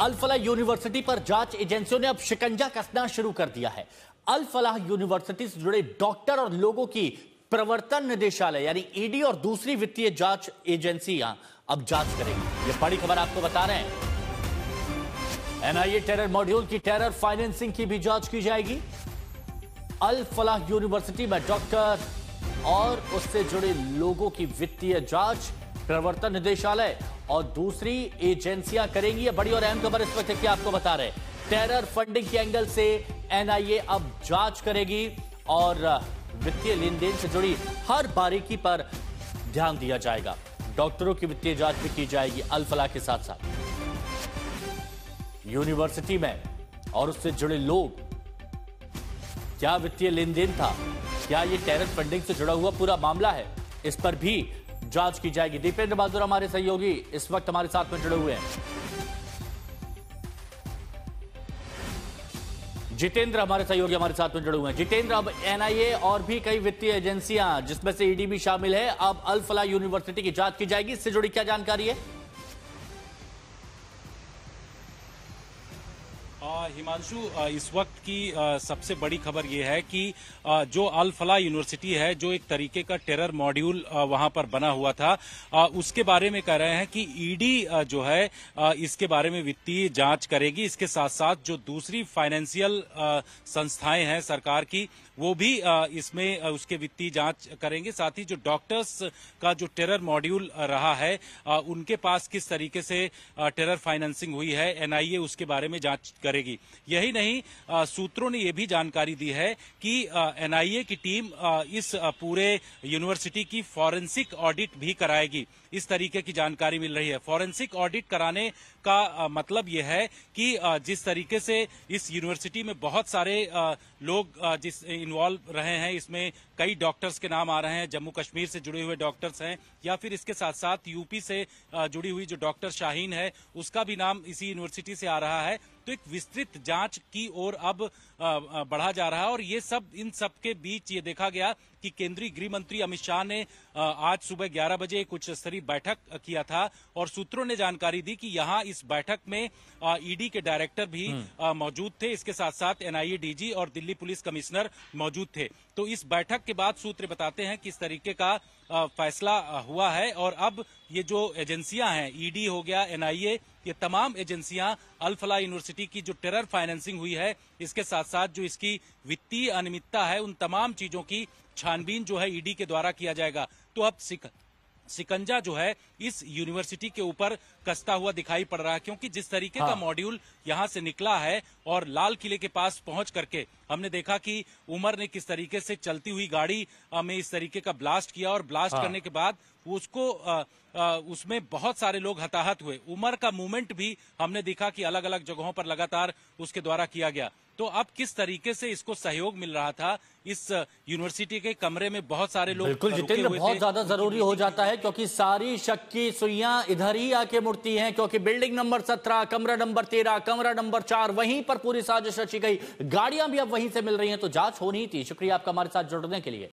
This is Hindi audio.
अल फलाह यूनिवर्सिटी पर जांच एजेंसियों ने अब शिकंजा कसना शुरू कर दिया है। अल फलाह यूनिवर्सिटी से जुड़े डॉक्टर और लोगों की प्रवर्तन निदेशालय यानी ईडी और दूसरी वित्तीय जांच एजेंसियां अब जांच करेंगी। ये बड़ी खबर आपको बता रहे हैं। एनआईए टेरर मॉड्यूल की टेरर फाइनेंसिंग की भी जांच की जाएगी। अल फलाह यूनिवर्सिटी में डॉक्टर और उससे जुड़े लोगों की वित्तीय जांच प्रवर्तन निदेशालय और दूसरी एजेंसियां करेंगी। यह बड़ी और अहम खबर इस वक्त क्या आपको बता रहे हैं। टेरर फंडिंग के एंगल से एनआईए अब जांच करेगी और वित्तीय लेन देन से जुड़ी हर बारीकी पर ध्यान दिया जाएगा। डॉक्टरों की वित्तीय जांच भी की जाएगी अल फलाह के साथ साथ। यूनिवर्सिटी में और उससे जुड़े लोग, क्या वित्तीय लेन देन था, क्या यह टेरर फंडिंग से जुड़ा हुआ पूरा मामला है, इस पर भी जांच की जाएगी। दीपेंद्र बहादुर हमारे सहयोगी इस वक्त हमारे साथ में जुड़े हुए हैं। जितेंद्र हमारे सहयोगी हमारे साथ में जुड़े हुए हैं। जितेंद्र, अब एनआईए और भी कई वित्तीय एजेंसियां जिसमें से ईडी भी शामिल है, अब अल फलाह यूनिवर्सिटी की जांच की जाएगी। इससे जुड़ी क्या जानकारी है? हिमांशु, इस वक्त की सबसे बड़ी खबर यह है कि जो अल फलाह यूनिवर्सिटी है, जो एक तरीके का टेरर मॉड्यूल वहां पर बना हुआ था, उसके बारे में कह रहे हैं कि ईडी जो है इसके बारे में वित्तीय जांच करेगी। इसके साथ साथ जो दूसरी फाइनेंशियल संस्थाएं हैं सरकार की, वो भी इसमें उसके वित्तीय जांच करेंगे। साथ ही जो डॉक्टर्स का जो टेरर मॉड्यूल रहा है, उनके पास किस तरीके से टेरर फाइनेंसिंग हुई है, एनआईए उसके बारे में जांच करेगी। यही नहीं, सूत्रों ने यह भी जानकारी दी है कि एनआईए की टीम इस पूरे यूनिवर्सिटी की फॉरेंसिक ऑडिट भी कराएगी। इस तरीके की जानकारी मिल रही है। फॉरेंसिक ऑडिट कराने का मतलब यह है कि जिस तरीके से इस यूनिवर्सिटी में बहुत सारे लोग जिस इन्वॉल्व रहे हैं, इसमें कई डॉक्टर्स के नाम आ रहे हैं, जम्मू कश्मीर से जुड़े हुए डॉक्टर्स हैं, या फिर इसके साथ साथ यूपी से जुड़ी हुई जो डॉक्टर शाहीन है, उसका भी नाम इसी यूनिवर्सिटी से आ रहा है। तो एक विस्तृत जांच की ओर अब बढ़ा जा रहा है। और ये सब, इन सब के बीच ये देखा गया कि केंद्रीय गृह मंत्री अमित शाह ने आज सुबह 11 बजे एक उच्च स्तरीय बैठक किया था और सूत्रों ने जानकारी दी कि यहां इस बैठक में ईडी के डायरेक्टर भी मौजूद थे। इसके साथ साथ एनआईए डीजी और दिल्ली पुलिस कमिश्नर मौजूद थे। तो इस बैठक के बाद सूत्र बताते हैं कि इस तरीके का फैसला हुआ है और अब ये जो एजेंसियां हैं, ईडी हो गया, एनआईए, ये तमाम एजेंसियां अल फलाह यूनिवर्सिटी की जो टेरर फाइनेंसिंग हुई है, इसके साथ साथ जो इसकी वित्तीय अनियमितता है, उन तमाम चीजों की छानबीन जो है ईडी के द्वारा किया जाएगा। तो अब सिकंजा जो है इस यूनिवर्सिटी के ऊपर कसता हुआ दिखाई पड़ रहा है, क्योंकि जिस तरीके का मॉड्यूल यहां से निकला है और लाल किले के पास पहुंच करके हमने देखा कि उमर ने किस तरीके से चलती हुई गाड़ी में इस तरीके का ब्लास्ट किया और ब्लास्ट करने के बाद उसको उसमें बहुत सारे लोग हताहत हुए। उमर का मूवमेंट भी हमने देखा कि अलग अलग जगहों पर लगातार उसके द्वारा किया गया। तो अब किस तरीके से इसको सहयोग मिल रहा था, इस यूनिवर्सिटी के कमरे में बहुत सारे लोग बिल्कुल जितेंद्र, बहुत ज्यादा जरूरी हो जाता है क्योंकि सारी शक की सुइयां इधर ही आके मुड़ती हैं, क्योंकि बिल्डिंग नंबर 17, कमरा नंबर 13, कमरा नंबर 4, वहीं पर पूरी साजिश रची गई, गाड़ियां भी अब वहीं से मिल रही हैं। तो जांच होनी थी। शुक्रिया आपका हमारे साथ जुड़ने के लिए।